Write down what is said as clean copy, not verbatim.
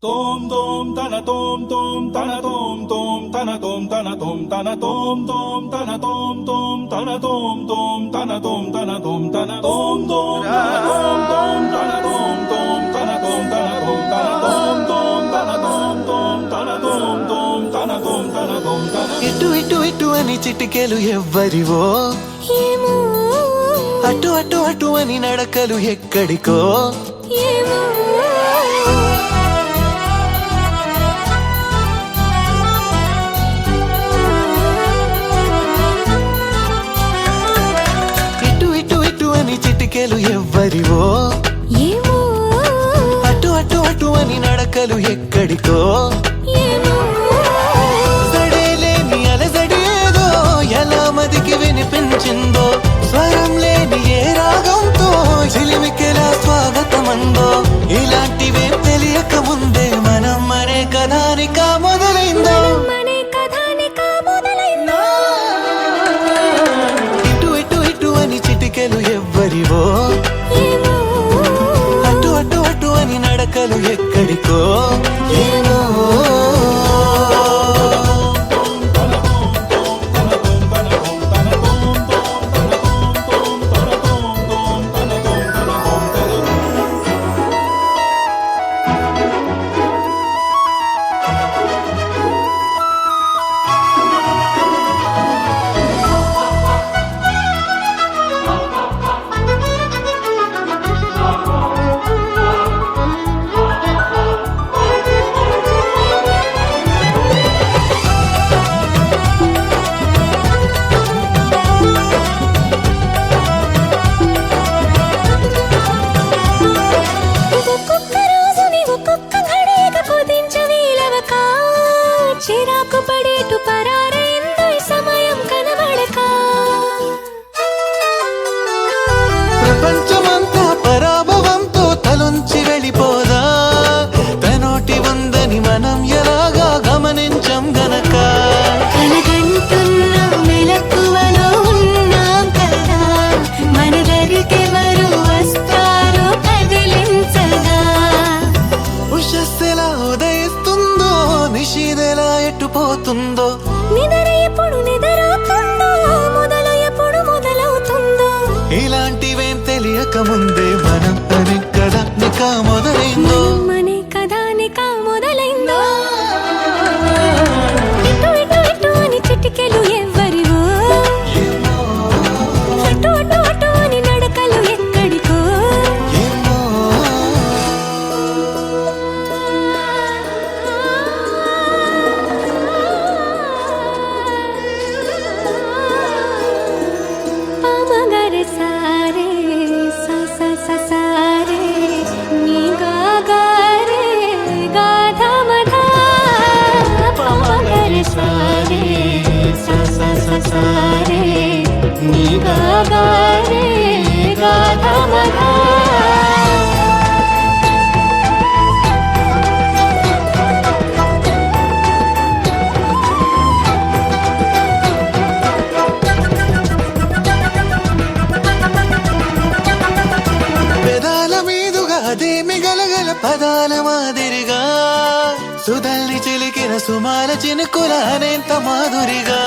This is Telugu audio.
Tom tom tana tom tom tana tom tom tana tom tana tom tana tom tom tana tom tom tana tom tom tana tom tana tom tana tom tom tana tom tom tana tom tom tana tom tana tom tom tana tom tom tana tom tom tana tom tana tom tana ఇటు ఇటు ఇటు అని చిటికెలు ఎవ్వరివో ఏమో అటు అటు అటు అని నడకలు ఎక్కడికో ఏమో ఇటు ఇటు ఇటు అని చిటికెలు ఎవ్వరివో ఏమో అటు అటు అటు అని నడకలు ఎక్కడికో ఏమో సడేలేని అలజడి ఏదో ఎలా మదికి వినిపించిందో స్వరం లేని ఏ రాగంతో చిలిమికెలా స్వాగతమందో ఇలాంటివే తెలియక ముందే మనం మరే కథానిక మొదలైందో మనే కథానిక మొదలైందో ఇటు ఇటు ఇటు అని చిటికెలు ఎవ్వరివో ఏమో అటు అటు అటు అని నడకలు ఎక్కడికో ఏమో ఒక్కొక్క రోజుని ఒక్కొక్క ఘడియగా కుదించవీలవక చిరాకు పడేటు పరారైందో ఈ సమయం కనబడక ప్రపంచమంతా పరాభవంతో తలొంచి వెళ్ళిపోదా తనోటి ఉందని మనం ఎలాగా గమనించం గనక కలగంటున్న మెలకువలో ఉన్నాం కదా మన దరికెవరు వస్తారో కదిలించగా ఉషస్సెలా ఉదయిస్తుందో నిషీదెలా ఎట్టుపోతుందో నిద్ర ఎప్పుడు నిద్రవుతుందో మొదలు ఎప్పుడు మొదలవుతుందో ఇలాంటివేం తెలియక ముందే మనం అని కదా నిక మొదలైందో మనే కథానిక మొదలైందో ఇటు ఇటు ఇటు అని చిటికెలు ఎవ్వరివో అటు అటు అటు అని నడకలు ఎక్కడికో ఏమో పామగరి సారే సా సా సా సారే నీ గా గా రే గా ధ మ ధ పామగరి సారే సా సా సా సారే నీ గా గా రే గా ధ మ ధ పెదాల మీదుగా అదేమి గలగల పదాల మాదిరిగా సుధల్ని చిలికిన సుమాల చినుకుల అనేంత మాధురిగా